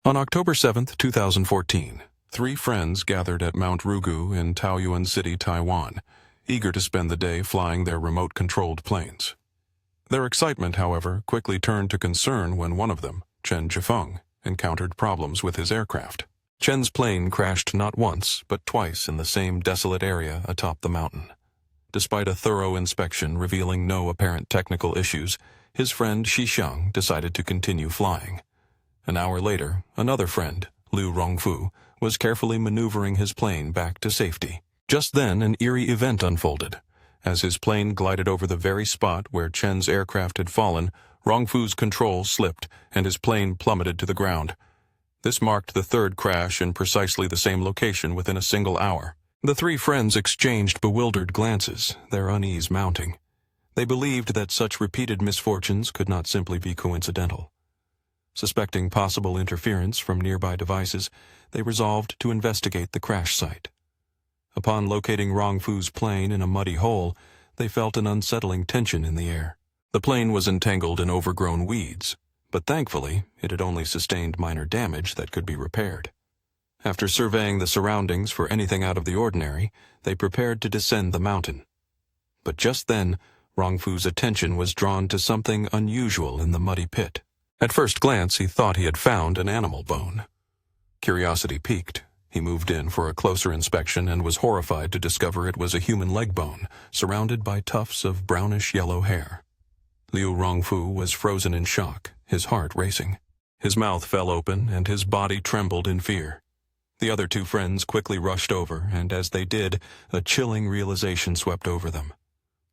On October 7, 2014, three friends gathered at Mount Rugu in Taoyuan City, Taiwan, eager to spend the day flying their remote-controlled planes. Their excitement, however, quickly turned to concern when one of them, Chen Zhifeng, encountered problems with his aircraft. Chen's plane crashed not once, but twice in the same desolate area atop the mountain. Despite a thorough inspection revealing no apparent technical issues, his friend Xixiang decided to continue flying. An hour later, another friend, Liu Rongfu, was carefully maneuvering his plane back to safety. Just then, an eerie event unfolded. As his plane glided over the very spot where Chen's aircraft had fallen, Rongfu's control slipped and his plane plummeted to the ground. This marked the third crash in precisely the same location within a single hour. The three friends exchanged bewildered glances, their unease mounting. They believed that such repeated misfortunes could not simply be coincidental. Suspecting possible interference from nearby devices, they resolved to investigate the crash site. Upon locating Rongfu's plane in a muddy hole, they felt an unsettling tension in the air. The plane was entangled in overgrown weeds, but thankfully it had only sustained minor damage that could be repaired. After surveying the surroundings for anything out of the ordinary, they prepared to descend the mountain. But just then, Rongfu's attention was drawn to something unusual in the muddy pit. At first glance, he thought he had found an animal bone. Curiosity piqued. He moved in for a closer inspection and was horrified to discover it was a human leg bone, surrounded by tufts of brownish-yellow hair. Liu Rongfu was frozen in shock, his heart racing. His mouth fell open and his body trembled in fear. The other two friends quickly rushed over, and as they did, a chilling realization swept over them.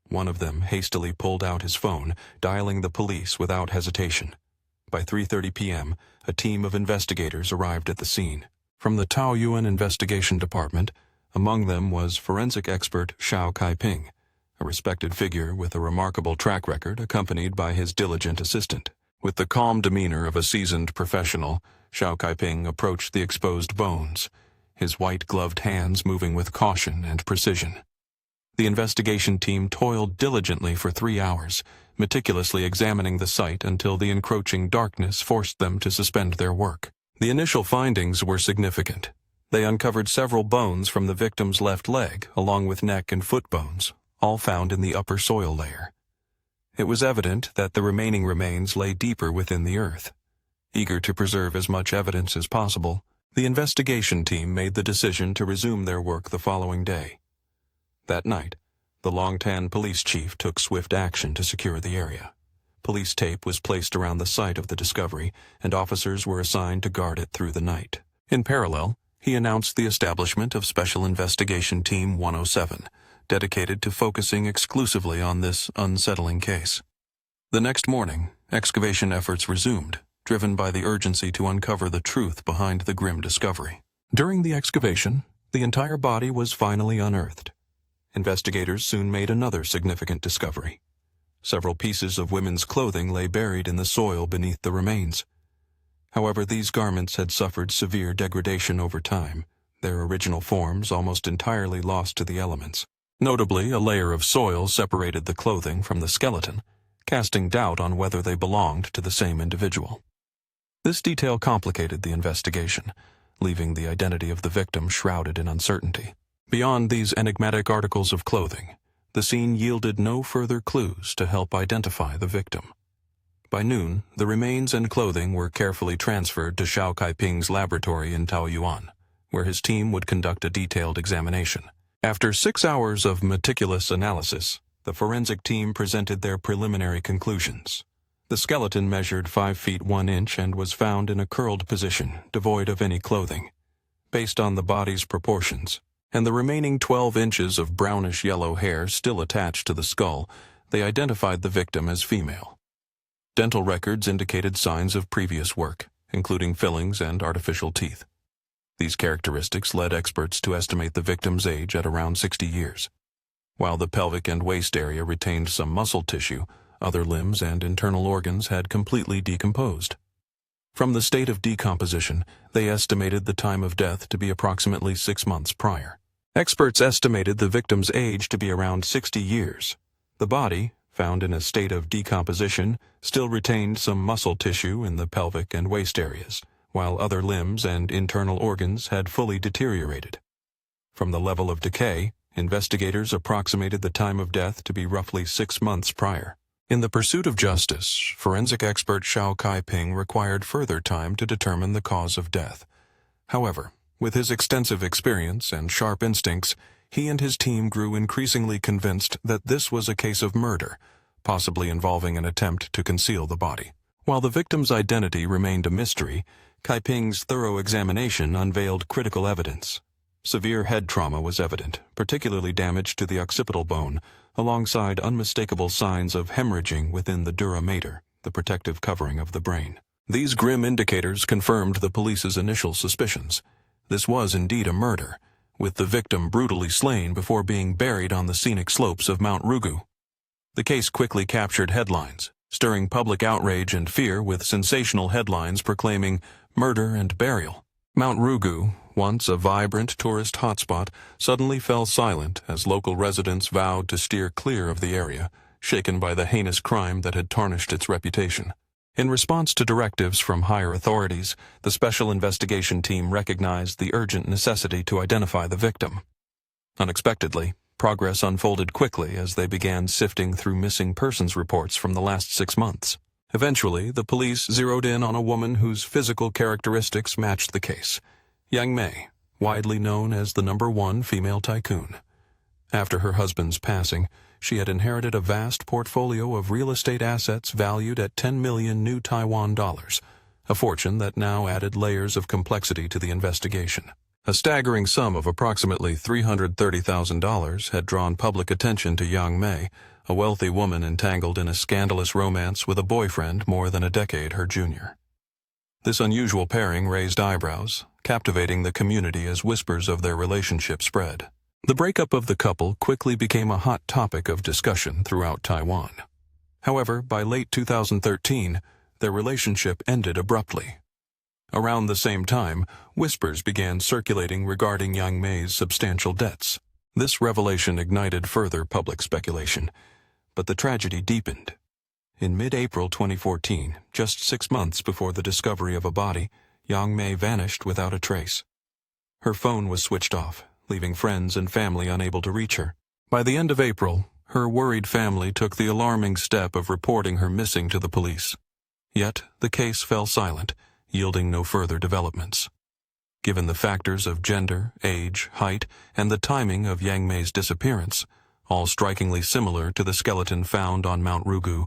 One of them hastily pulled out his phone, dialing the police without hesitation. By 3:30 p.m., a team of investigators arrived at the scene. From the Taoyuan Investigation Department, among them was forensic expert Xiao Kaiping, a respected figure with a remarkable track record accompanied by his diligent assistant. With the calm demeanor of a seasoned professional, Xiao Kaiping approached the exposed bones, his white-gloved hands moving with caution and precision. The investigation team toiled diligently for 3 hours, meticulously examining the site until the encroaching darkness forced them to suspend their work. The initial findings were significant. They uncovered several bones from the victim's left leg, along with neck and foot bones, all found in the upper soil layer. It was evident that the remaining remains lay deeper within the earth. Eager to preserve as much evidence as possible, the investigation team made the decision to resume their work the following day. That night, the Longtan police chief took swift action to secure the area. Police tape was placed around the site of the discovery, and officers were assigned to guard it through the night. In parallel, he announced the establishment of Special Investigation Team 107, dedicated to focusing exclusively on this unsettling case. The next morning, excavation efforts resumed, driven by the urgency to uncover the truth behind the grim discovery. During the excavation, the entire body was finally unearthed. Investigators soon made another significant discovery. Several pieces of women's clothing lay buried in the soil beneath the remains. However, these garments had suffered severe degradation over time, their original forms almost entirely lost to the elements. Notably, a layer of soil separated the clothing from the skeleton, casting doubt on whether they belonged to the same individual. This detail complicated the investigation, leaving the identity of the victim shrouded in uncertainty. Beyond these enigmatic articles of clothing, the scene yielded no further clues to help identify the victim. By noon, the remains and clothing were carefully transferred to Xiao Kaiping's laboratory in Taoyuan, where his team would conduct a detailed examination. After 6 hours of meticulous analysis, the forensic team presented their preliminary conclusions. The skeleton measured 5 feet 1 inch and was found in a curled position, devoid of any clothing. Based on the body's proportions, and the remaining 12 inches of brownish-yellow hair still attached to the skull, they identified the victim as female. Dental records indicated signs of previous work, including fillings and artificial teeth. These characteristics led experts to estimate the victim's age at around 60 years. While the pelvic and waist area retained some muscle tissue, other limbs and internal organs had completely decomposed. From the state of decomposition, they estimated the time of death to be approximately 6 months prior. Experts estimated the victim's age to be around 60 years. The body, found in a state of decomposition, still retained some muscle tissue in the pelvic and waist areas, while other limbs and internal organs had fully deteriorated. From the level of decay, investigators approximated the time of death to be roughly 6 months prior. In the pursuit of justice, forensic expert Xiao Kaiping required further time to determine the cause of death. However, with his extensive experience and sharp instincts, he and his team grew increasingly convinced that this was a case of murder, possibly involving an attempt to conceal the body. While the victim's identity remained a mystery, Kaiping's thorough examination unveiled critical evidence. Severe head trauma was evident, particularly damage to the occipital bone, alongside unmistakable signs of hemorrhaging within the dura mater, the protective covering of the brain. These grim indicators confirmed the police's initial suspicions. This was indeed a murder, with the victim brutally slain before being buried on the scenic slopes of Mount Rugu. The case quickly captured headlines, stirring public outrage and fear with sensational headlines proclaiming murder and burial. Mount Rugu, once a vibrant tourist hotspot, suddenly fell silent as local residents vowed to steer clear of the area, shaken by the heinous crime that had tarnished its reputation. In response to directives from higher authorities, the Special Investigation Team recognized the urgent necessity to identify the victim. Unexpectedly, progress unfolded quickly as they began sifting through missing persons reports from the last 6 months. Eventually, the police zeroed in on a woman whose physical characteristics matched the case. Yang Mei, widely known as the #1 female tycoon. After her husband's passing, she had inherited a vast portfolio of real estate assets valued at 10 million new Taiwan dollars, a fortune that now added layers of complexity to the investigation. A staggering sum of approximately $330,000 had drawn public attention to Yang Mei, a wealthy woman entangled in a scandalous romance with a boyfriend more than a decade her junior. This unusual pairing raised eyebrows, captivating the community as whispers of their relationship spread. The breakup of the couple quickly became a hot topic of discussion throughout Taiwan. However, by late 2013, their relationship ended abruptly. Around the same time, whispers began circulating regarding Yang Mei's substantial debts. This revelation ignited further public speculation, but the tragedy deepened. In mid-April 2014, just 6 months before the discovery of a body, Yang Mei vanished without a trace. Her phone was switched off, leaving friends and family unable to reach her. By the end of April, her worried family took the alarming step of reporting her missing to the police. Yet, the case fell silent, yielding no further developments. Given the factors of gender, age, height, and the timing of Yang Mei's disappearance, all strikingly similar to the skeleton found on Mount Rugu,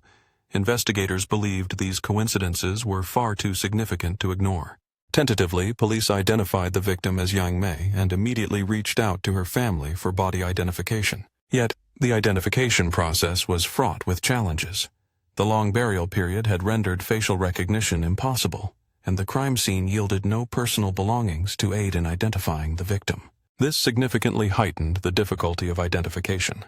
investigators believed these coincidences were far too significant to ignore. Tentatively, police identified the victim as Yang Mei and immediately reached out to her family for body identification. Yet, the identification process was fraught with challenges. The long burial period had rendered facial recognition impossible, and the crime scene yielded no personal belongings to aid in identifying the victim. This significantly heightened the difficulty of identification.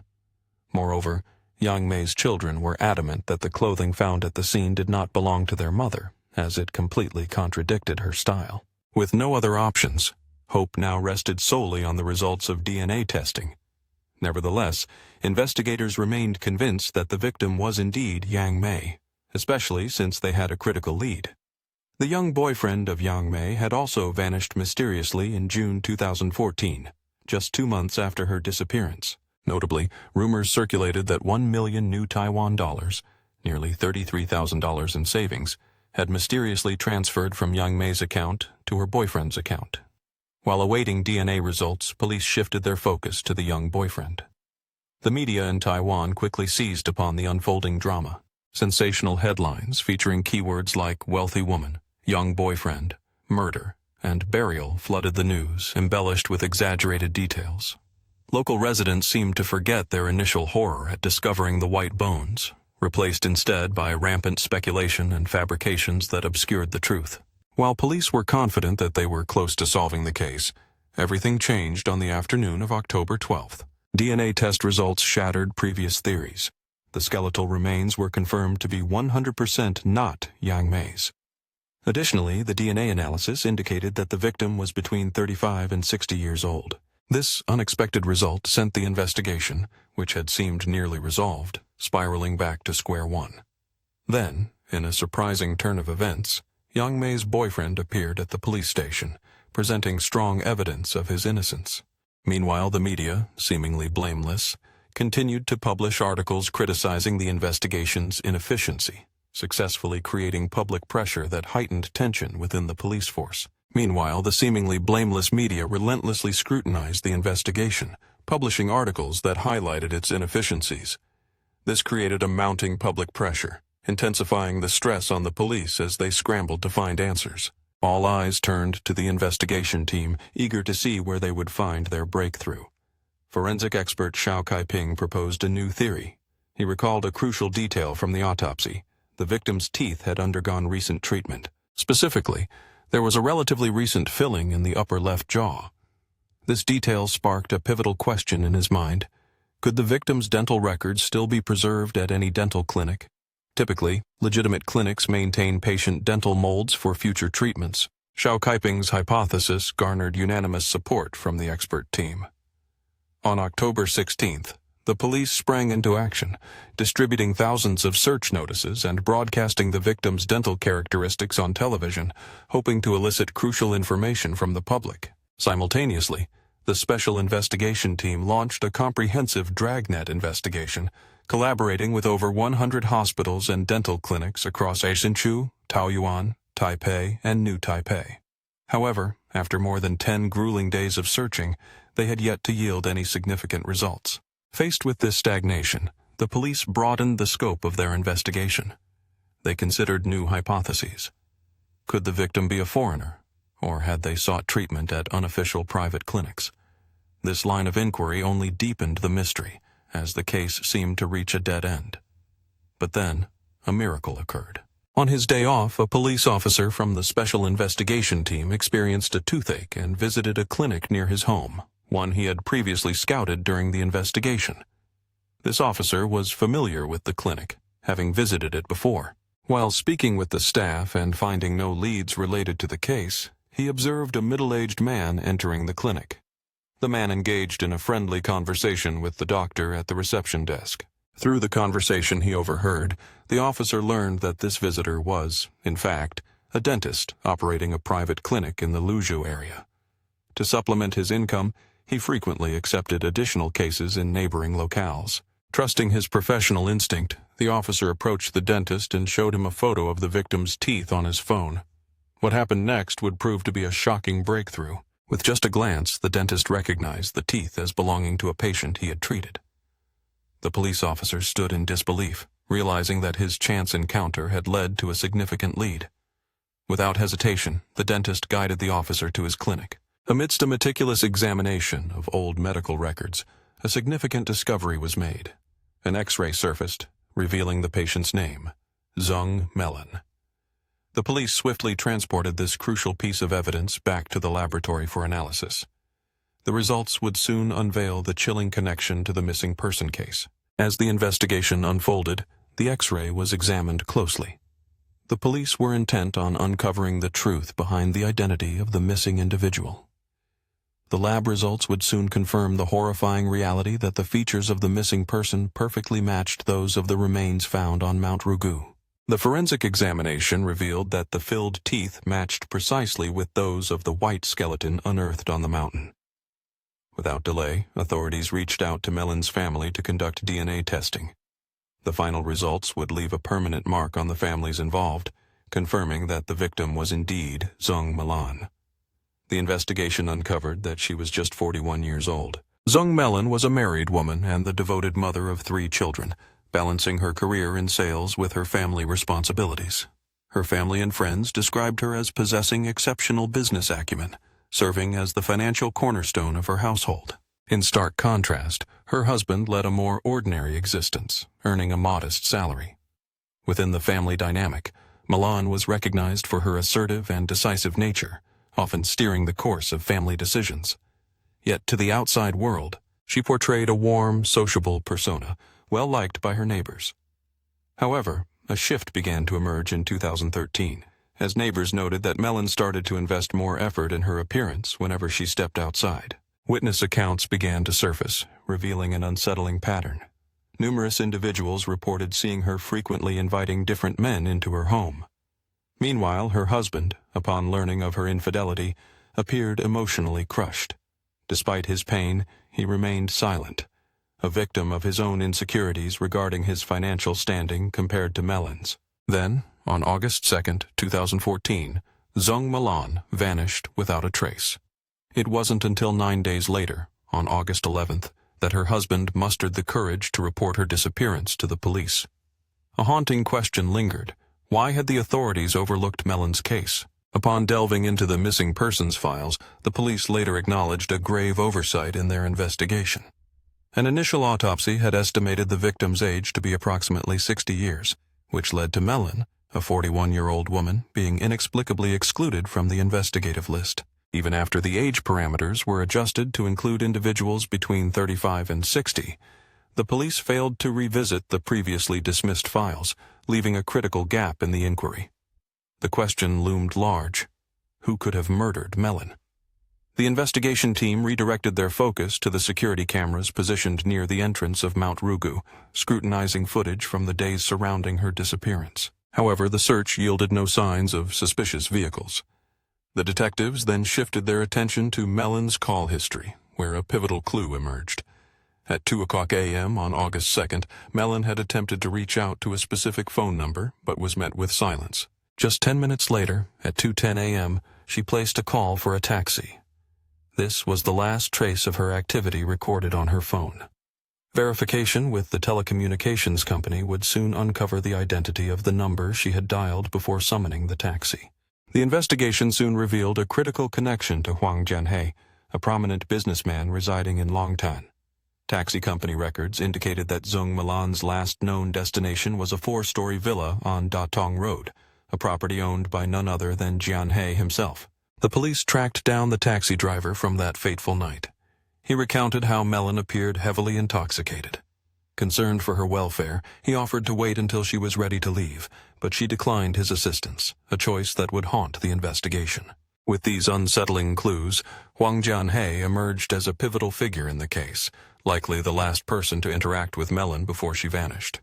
Moreover, Yang Mei's children were adamant that the clothing found at the scene did not belong to their mother, as it completely contradicted her style. With no other options, hope now rested solely on the results of DNA testing. Nevertheless, investigators remained convinced that the victim was indeed Yang Mei, especially since they had a critical lead. The young boyfriend of Yang Mei had also vanished mysteriously in June 2014, just 2 months after her disappearance. Notably, rumors circulated that 1 million new Taiwan dollars, nearly $33,000 in savings, had mysteriously transferred from Yang Mei's account to her boyfriend's account. While awaiting DNA results, police shifted their focus to the young boyfriend. The media in Taiwan quickly seized upon the unfolding drama. Sensational headlines featuring keywords like wealthy woman, young boyfriend, murder, and burial flooded the news, embellished with exaggerated details. Local residents seemed to forget their initial horror at discovering the white bones, replaced instead by rampant speculation and fabrications that obscured the truth. While police were confident that they were close to solving the case, everything changed on the afternoon of October 12th. DNA test results shattered previous theories. The skeletal remains were confirmed to be 100% not Yang Mei's. Additionally, the DNA analysis indicated that the victim was between 35 and 60 years old. This unexpected result sent the investigation, which had seemed nearly resolved, spiraling back to square one. Then, in a surprising turn of events, Yang Mei's boyfriend appeared at the police station, presenting strong evidence of his innocence. Meanwhile, the media, seemingly blameless, continued to publish articles criticizing the investigation's inefficiency, successfully creating public pressure that heightened tension within the police force. Meanwhile, the seemingly blameless media relentlessly scrutinized the investigation, publishing articles that highlighted its inefficiencies. This created a mounting public pressure, intensifying the stress on the police as they scrambled to find answers. All eyes turned to the investigation team, eager to see where they would find their breakthrough. Forensic expert Xiao Kaiping proposed a new theory. He recalled a crucial detail from the autopsy. The victim's teeth had undergone recent treatment. Specifically, there was a relatively recent filling in the upper left jaw. This detail sparked a pivotal question in his mind. Could the victim's dental records still be preserved at any dental clinic? Typically, legitimate clinics maintain patient dental molds for future treatments. Xiao Kaiping's hypothesis garnered unanimous support from the expert team. On October 16th, the police sprang into action, distributing thousands of search notices and broadcasting the victim's dental characteristics on television, hoping to elicit crucial information from the public. Simultaneously, the Special Investigation Team launched a comprehensive dragnet investigation, collaborating with over 100 hospitals and dental clinics across Hsinchu, Taoyuan, Taipei, and New Taipei. However, after more than 10 grueling days of searching, they had yet to yield any significant results. Faced with this stagnation, the police broadened the scope of their investigation. They considered new hypotheses. Could the victim be a foreigner, or had they sought treatment at unofficial private clinics? This line of inquiry only deepened the mystery, as the case seemed to reach a dead end. But then, a miracle occurred. On his day off, a police officer from the Special Investigation Team experienced a toothache and visited a clinic near his home, one he had previously scouted during the investigation. This officer was familiar with the clinic, having visited it before. While speaking with the staff and finding no leads related to the case, he observed a middle-aged man entering the clinic. The man engaged in a friendly conversation with the doctor at the reception desk. Through the conversation he overheard, the officer learned that this visitor was, in fact, a dentist operating a private clinic in the Rugu area. To supplement his income, he frequently accepted additional cases in neighboring locales. Trusting his professional instinct, the officer approached the dentist and showed him a photo of the victim's teeth on his phone. What happened next would prove to be a shocking breakthrough. With just a glance, the dentist recognized the teeth as belonging to a patient he had treated. The police officer stood in disbelief, realizing that his chance encounter had led to a significant lead. Without hesitation, the dentist guided the officer to his clinic. Amidst a meticulous examination of old medical records, a significant discovery was made. An X-ray surfaced, revealing the patient's name, Zheng Melon. The police swiftly transported this crucial piece of evidence back to the laboratory for analysis. The results would soon unveil the chilling connection to the missing person case. As the investigation unfolded, the X-ray was examined closely. The police were intent on uncovering the truth behind the identity of the missing individual. The lab results would soon confirm the horrifying reality that the features of the missing person perfectly matched those of the remains found on Mount Rugu. The forensic examination revealed that the filled teeth matched precisely with those of the white skeleton unearthed on the mountain. Without delay, authorities reached out to Melon's family to conduct DNA testing. The final results would leave a permanent mark on the families involved, confirming that the victim was indeed Zheng Melon. The investigation uncovered that she was just 41 years old. Zheng Melon was a married woman and the devoted mother of 3 children, balancing her career in sales with her family responsibilities. Her family and friends described her as possessing exceptional business acumen, serving as the financial cornerstone of her household. In stark contrast, her husband led a more ordinary existence, earning a modest salary. Within the family dynamic, Melon was recognized for her assertive and decisive nature, often steering the course of family decisions. Yet to the outside world, she portrayed a warm, sociable persona, well-liked by her neighbors. However, a shift began to emerge in 2013, as neighbors noted that Melon started to invest more effort in her appearance whenever she stepped outside. Witness accounts began to surface, revealing an unsettling pattern. Numerous individuals reported seeing her frequently inviting different men into her home. Meanwhile, her husband, upon learning of her infidelity, appeared emotionally crushed. Despite his pain, he remained silent, a victim of his own insecurities regarding his financial standing compared to Melon's. Then, on August 2nd, 2014, Zung Malan vanished without a trace. It wasn't until 9 days later, on August 11th, that her husband mustered the courage to report her disappearance to the police. A haunting question lingered. Why had the authorities overlooked Melon's case? Upon delving into the missing persons files, the police later acknowledged a grave oversight in their investigation. An initial autopsy had estimated the victim's age to be approximately 60 years, which led to Melon, a 41-year-old woman, being inexplicably excluded from the investigative list. Even after the age parameters were adjusted to include individuals between 35 and 60, the police failed to revisit the previously dismissed files, leaving a critical gap in the inquiry. The question loomed large. Who could have murdered Melon? The investigation team redirected their focus to the security cameras positioned near the entrance of Mount Rugu, scrutinizing footage from the days surrounding her disappearance. However, the search yielded no signs of suspicious vehicles. The detectives then shifted their attention to Melon's call history, where a pivotal clue emerged. At 2:00 a.m. on August 2nd, Melon had attempted to reach out to a specific phone number, but was met with silence. Just 10 minutes later, at 2:10 a.m., she placed a call for a taxi. This was the last trace of her activity recorded on her phone. Verification with the telecommunications company would soon uncover the identity of the number she had dialed before summoning the taxi. The investigation soon revealed a critical connection to Huang Jianhe, a prominent businessman residing in Longtan. Taxi company records indicated that Zung Malan's last known destination was a 4-story villa on Datong Road, a property owned by none other than Jianhe himself. The police tracked down the taxi driver from that fateful night. He recounted how Melon appeared heavily intoxicated. Concerned for her welfare, he offered to wait until she was ready to leave, but she declined his assistance, a choice that would haunt the investigation. With these unsettling clues, Huang Jianhe emerged as a pivotal figure in the case, likely the last person to interact with Melon before she vanished.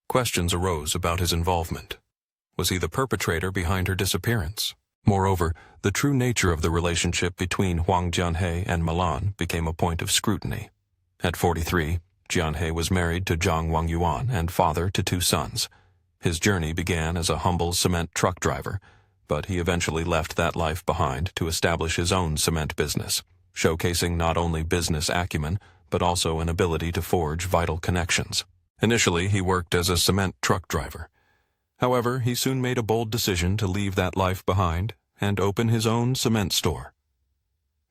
Questions arose about his involvement. Was he the perpetrator behind her disappearance? Moreover, the true nature of the relationship between Huang Jianhe and Melon became a point of scrutiny. At 43, Jianhe was married to Zhang Wangyuan and father to 2 sons. His journey began as a humble cement truck driver, but he eventually left that life behind to establish his own cement business, showcasing not only business acumen, but also an ability to forge vital connections. Initially, he worked as a cement truck driver. However, he soon made a bold decision to leave that life behind and open his own cement store.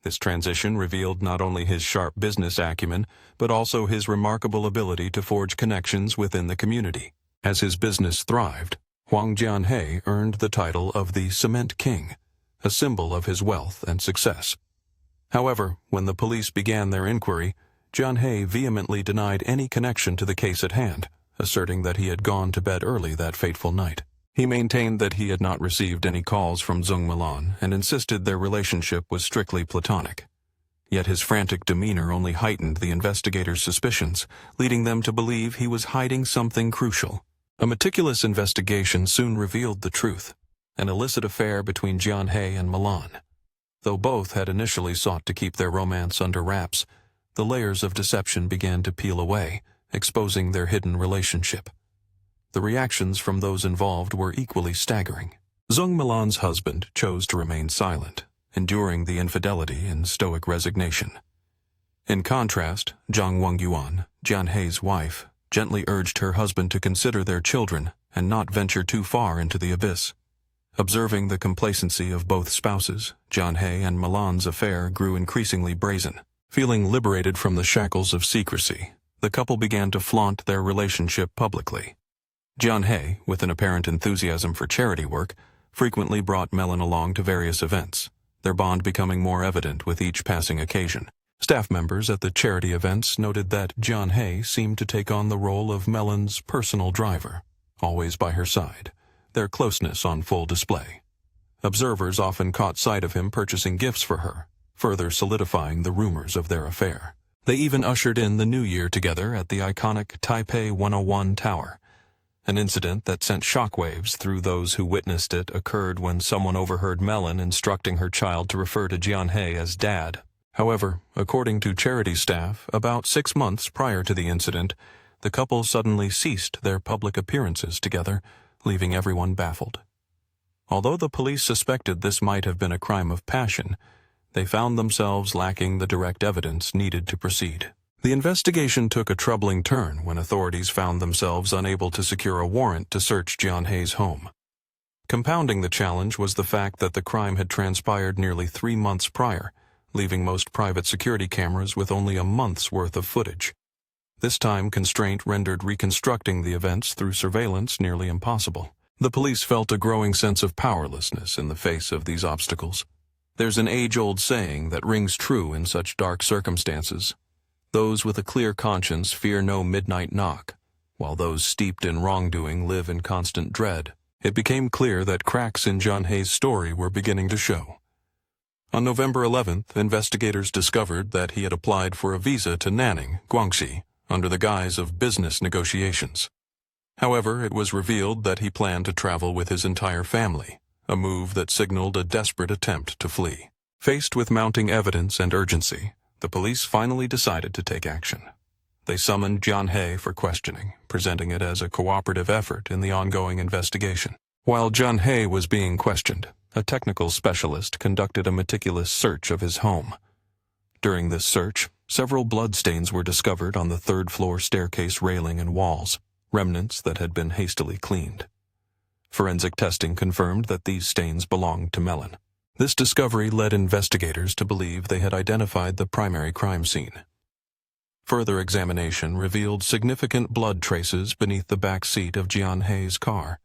This transition revealed not only his sharp business acumen, but also his remarkable ability to forge connections within the community. As his business thrived, Huang Jianhe earned the title of the Cement King, a symbol of his wealth and success. However, when the police began their inquiry, Jianhe vehemently denied any connection to the case at hand, asserting that he had gone to bed early that fateful night. He maintained that he had not received any calls from Zung Malan and insisted their relationship was strictly platonic. Yet his frantic demeanor only heightened the investigators' suspicions, leading them to believe he was hiding something crucial. A meticulous investigation soon revealed the truth, an illicit affair between Jianhe and Malan. Though both had initially sought to keep their romance under wraps, the layers of deception began to peel away, exposing their hidden relationship. The reactions from those involved were equally staggering. Zung Malan's husband chose to remain silent, enduring the infidelity in stoic resignation. In contrast, Zhang Wangyuan, Jianhe's wife, gently urged her husband to consider their children and not venture too far into the abyss. Observing the complacency of both spouses, Jianhe and Malan's affair grew increasingly brazen. Feeling liberated from the shackles of secrecy, the couple began to flaunt their relationship publicly. Jianhe, with an apparent enthusiasm for charity work, frequently brought Melon along to various events, their bond becoming more evident with each passing occasion. Staff members at the charity events noted that Jianhe seemed to take on the role of Melon's personal driver, always by her side, their closeness on full display. Observers often caught sight of him purchasing gifts for her, further solidifying the rumors of their affair. They even ushered in the new year together at the iconic Taipei 101 Tower. An incident that sent shockwaves through those who witnessed it occurred when someone overheard Melon instructing her child to refer to Jianhei as Dad. However, according to charity staff, about 6 months prior to the incident, the couple suddenly ceased their public appearances together, leaving everyone baffled. Although the police suspected this might have been a crime of passion, they found themselves lacking the direct evidence needed to proceed. The investigation took a troubling turn when authorities found themselves unable to secure a warrant to search Jianhei's home. Compounding the challenge was the fact that the crime had transpired nearly 3 months prior, leaving most private security cameras with only a month's worth of footage. This time constraint rendered reconstructing the events through surveillance nearly impossible. The police felt a growing sense of powerlessness in the face of these obstacles. There's an age-old saying that rings true in such dark circumstances. Those with a clear conscience fear no midnight knock, while those steeped in wrongdoing live in constant dread. It became clear that cracks in Jianhei's story were beginning to show. On November 11th, investigators discovered that he had applied for a visa to Nanning, Guangxi, under the guise of business negotiations. However, it was revealed that he planned to travel with his entire family, a move that signaled a desperate attempt to flee. Faced with mounting evidence and urgency, the police finally decided to take action. They summoned Jianhei for questioning, presenting it as a cooperative effort in the ongoing investigation. While Jianhei was being questioned, a technical specialist conducted a meticulous search of his home. During this search, several bloodstains were discovered on the third-floor staircase railing and walls, remnants that had been hastily cleaned. Forensic testing confirmed that these stains belonged to Melon. This discovery led investigators to believe they had identified the primary crime scene. Further examination revealed significant blood traces beneath the back seat of Jianhei's car.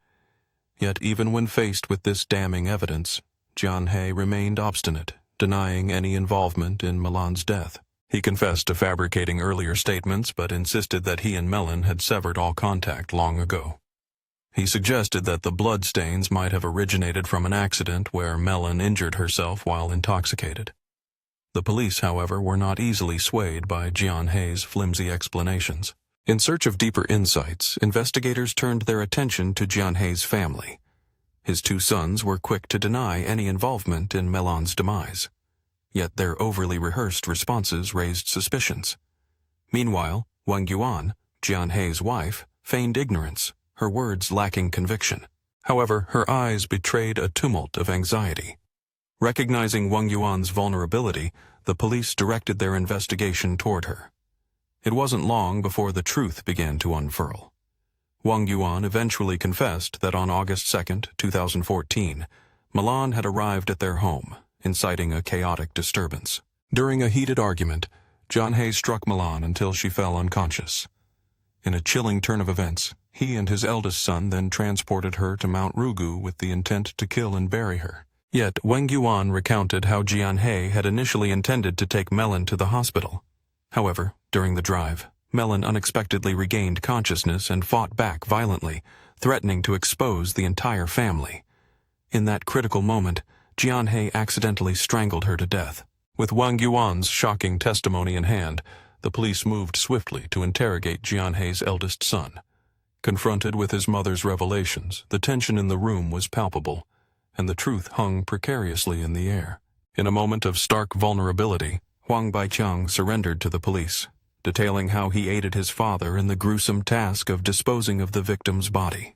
Yet even when faced with this damning evidence, Jianhei remained obstinate, denying any involvement in Melon's death. He confessed to fabricating earlier statements but insisted that he and Melon had severed all contact long ago. He suggested that the bloodstains might have originated from an accident where Melon injured herself while intoxicated. The police, however, were not easily swayed by Jianhei's flimsy explanations. In search of deeper insights, investigators turned their attention to Jianhei's family. His 2 sons were quick to deny any involvement in Melon's demise. Yet their overly rehearsed responses raised suspicions. Meanwhile, Wang Yuan, Jianhei's wife, feigned ignorance, her words lacking conviction. However, her eyes betrayed a tumult of anxiety. Recognizing Wang Yuan's vulnerability, the police directed their investigation toward her. It wasn't long before the truth began to unfurl. Wang Yuan eventually confessed that on August 2, 2014, Melon had arrived at their home, inciting a chaotic disturbance. During a heated argument, Jianhei struck Melon until she fell unconscious. In a chilling turn of events, he and his eldest son then transported her to Mount Rugu with the intent to kill and bury her. Yet Wang Yuan recounted how Jianhei had initially intended to take Melon to the hospital. However, during the drive, Melon unexpectedly regained consciousness and fought back violently, threatening to expose the entire family. In that critical moment, Jianhei accidentally strangled her to death. With Wang Yuan's shocking testimony in hand, the police moved swiftly to interrogate Jianhei's eldest son. Confronted with his mother's revelations, the tension in the room was palpable, and the truth hung precariously in the air. In a moment of stark vulnerability, Huang Baiqiang surrendered to the police, detailing how he aided his father in the gruesome task of disposing of the victim's body.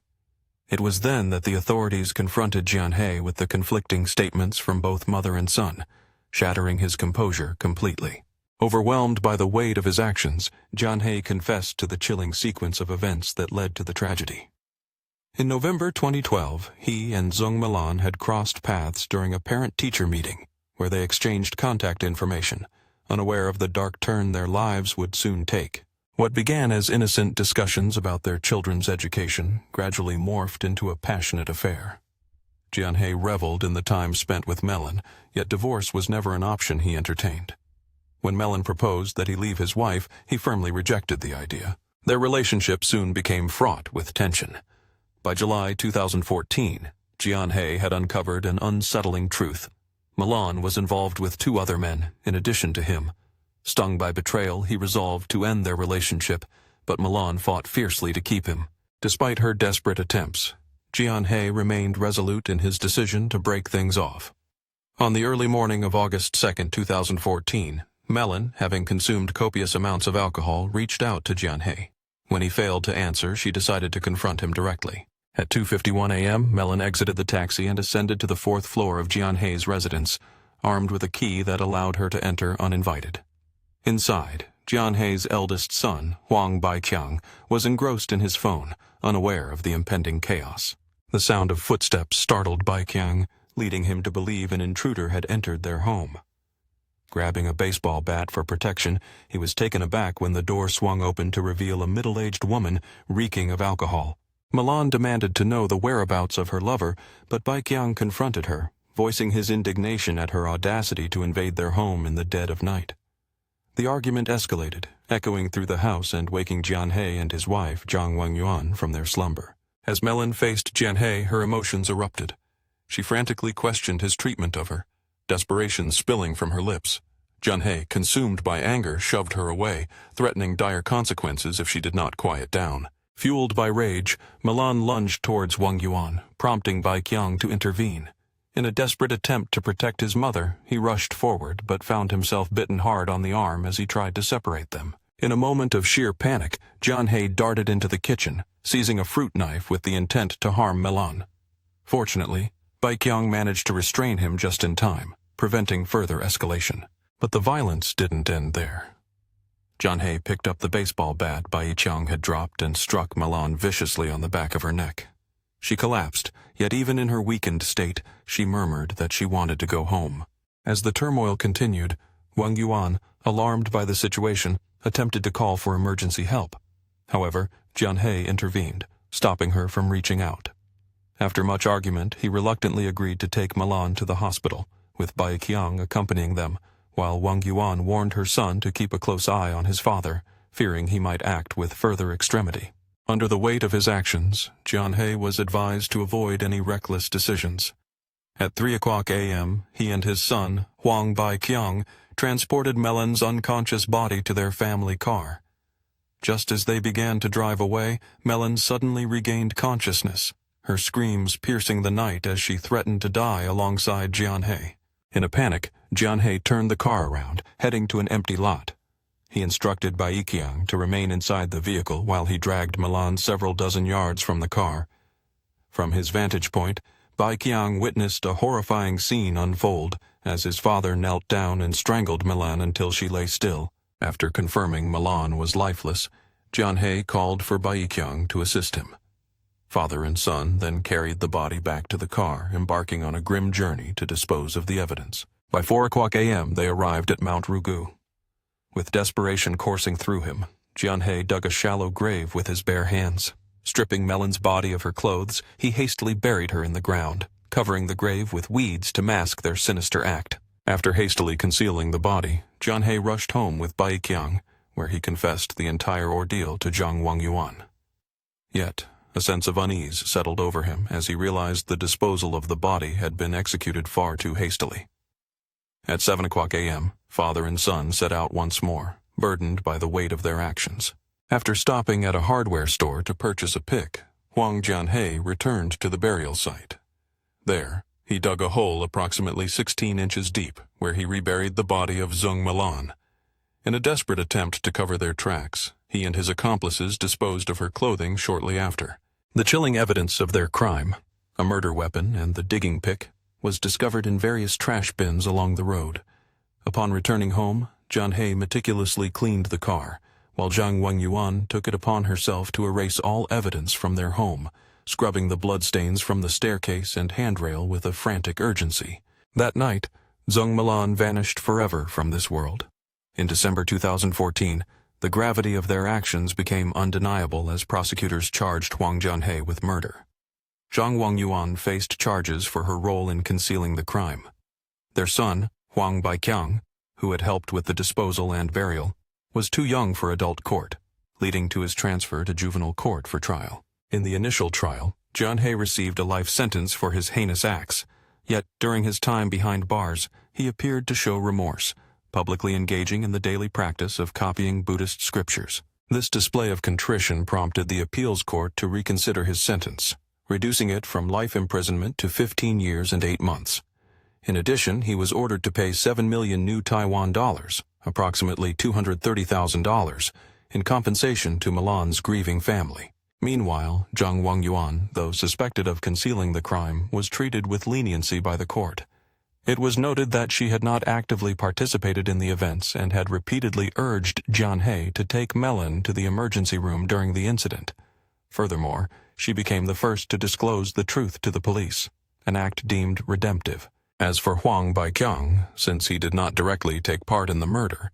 It was then that the authorities confronted Jianhei with the conflicting statements from both mother and son, shattering his composure completely. Overwhelmed by the weight of his actions, Jianhei confessed to the chilling sequence of events that led to the tragedy. In November 2012, he and Zhong Melon had crossed paths during a parent-teacher meeting, where they exchanged contact information, unaware of the dark turn their lives would soon take. What began as innocent discussions about their children's education gradually morphed into a passionate affair. Jianhei reveled in the time spent with Melon, yet divorce was never an option he entertained. When Melon proposed that he leave his wife, he firmly rejected the idea. Their relationship soon became fraught with tension. By July 2014, Jianhei had uncovered an unsettling truth. Melon was involved with 2 other men, in addition to him. Stung by betrayal, he resolved to end their relationship, but Melon fought fiercely to keep him. Despite her desperate attempts, Jianhe remained resolute in his decision to break things off. On the early morning of August 2, 2014, Melon, having consumed copious amounts of alcohol, reached out to Jianhe. When he failed to answer, she decided to confront him directly. At 2:51 a.m., Melon exited the taxi and ascended to the 4th floor of Jianhe's residence, armed with a key that allowed her to enter uninvited. Inside, Jianhe's eldest son, Huang Baiqiang, was engrossed in his phone, unaware of the impending chaos. The sound of footsteps startled Baiqiang, leading him to believe an intruder had entered their home. Grabbing a baseball bat for protection, he was taken aback when the door swung open to reveal a middle-aged woman reeking of alcohol. Milan demanded to know the whereabouts of her lover, but Baiqiang confronted her, voicing his indignation at her audacity to invade their home in the dead of night. The argument escalated, echoing through the house and waking Jianhe and his wife, Zhang Wengyuan, from their slumber. As Melon faced Jianhe, her emotions erupted. She frantically questioned his treatment of her, desperation spilling from her lips. Jianhe, consumed by anger, shoved her away, threatening dire consequences if she did not quiet down. Fueled by rage, Milan lunged towards Wang Yuan, prompting Baiqiang to intervene. In a desperate attempt to protect his mother, he rushed forward but found himself bitten hard on the arm as he tried to separate them. In a moment of sheer panic, Jianhe darted into the kitchen, seizing a fruit knife with the intent to harm Milan. Fortunately, Baiqiang managed to restrain him just in time, preventing further escalation. But the violence didn't end there. Jianhe picked up the baseball bat Baiqiang had dropped and struck Milan viciously on the back of her neck. She collapsed, yet even in her weakened state, she murmured that she wanted to go home. As the turmoil continued, Wang Yuan, alarmed by the situation, attempted to call for emergency help. However, Jianhe intervened, stopping her from reaching out. After much argument, he reluctantly agreed to take Milan to the hospital, with Baiqiang accompanying them, while Wang Yuan warned her son to keep a close eye on his father, fearing he might act with further extremity. Under the weight of his actions, Jianhe was advised to avoid any reckless decisions. At 3:00 a.m., he and his son, Huang Baiqiang, transported Melon's unconscious body to their family car. Just as they began to drive away, Melon suddenly regained consciousness, her screams piercing the night as she threatened to die alongside Jianhe. In a panic, Jianhe turned the car around, heading to an empty lot. He instructed Baiqiang to remain inside the vehicle while he dragged Milan several dozen yards from the car. From his vantage point, Baiqiang witnessed a horrifying scene unfold as his father knelt down and strangled Milan until she lay still. After confirming Milan was lifeless, Jianhe called for Baiqiang to assist him. Father and son then carried the body back to the car, embarking on a grim journey to dispose of the evidence. By 4:00 a.m., they arrived at Mount Rugu. With desperation coursing through him, Jianhe dug a shallow grave with his bare hands. Stripping Melon's body of her clothes, he hastily buried her in the ground, covering the grave with weeds to mask their sinister act. After hastily concealing the body, Jianhe rushed home with Baiqiang, where he confessed the entire ordeal to Zhang Wengyuan. Yet, a sense of unease settled over him as he realized the disposal of the body had been executed far too hastily. At 7:00 a.m., father and son set out once more, burdened by the weight of their actions. After stopping at a hardware store to purchase a pick, Huang Jianhe returned to the burial site. There, he dug a hole approximately 16 inches deep, where he reburied the body of Zheng Milan. In a desperate attempt to cover their tracks, he and his accomplices disposed of her clothing shortly after. The chilling evidence of their crime, a murder weapon and the digging pick, was discovered in various trash bins along the road. Upon returning home, Jianhe meticulously cleaned the car, while Zhang Wengyuan took it upon herself to erase all evidence from their home, scrubbing the bloodstains from the staircase and handrail with a frantic urgency. That night, Zheng Milan vanished forever from this world. In December 2014, the gravity of their actions became undeniable as prosecutors charged Huang Jianhe with murder. Zhang Wengyuan faced charges for her role in concealing the crime. Their son, Huang Baiqiang, who had helped with the disposal and burial, was too young for adult court, leading to his transfer to juvenile court for trial. In the initial trial, Jianhe received a life sentence for his heinous acts, yet during his time behind bars, he appeared to show remorse, publicly engaging in the daily practice of copying Buddhist scriptures. This display of contrition prompted the appeals court to reconsider his sentence, reducing it from life imprisonment to 15 years and 8 months. In addition, he was ordered to pay 7 million new Taiwan dollars, approximately $230,000, in compensation to Milan's grieving family. Meanwhile, Zhang Wengyuan, though suspected of concealing the crime, was treated with leniency by the court. It was noted that she had not actively participated in the events and had repeatedly urged Jianhe to take Melon to the emergency room during the incident. Furthermore, she became the first to disclose the truth to the police, an act deemed redemptive. As for Huang Baiqiang, since he did not directly take part in the murder,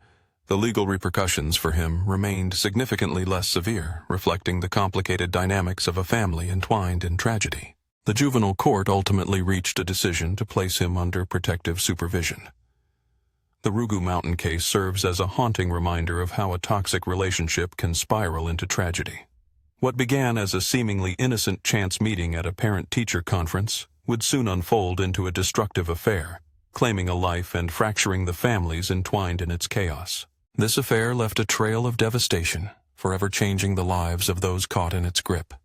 the legal repercussions for him remained significantly less severe, reflecting the complicated dynamics of a family entwined in tragedy. The juvenile court ultimately reached a decision to place him under protective supervision. The Rugu mountain case serves as a haunting reminder of how a toxic relationship can spiral into tragedy. What began as a seemingly innocent chance meeting at a parent-teacher conference would soon unfold into a destructive affair, claiming a life and fracturing the families entwined in its chaos. This affair left a trail of devastation, forever changing the lives of those caught in its grip.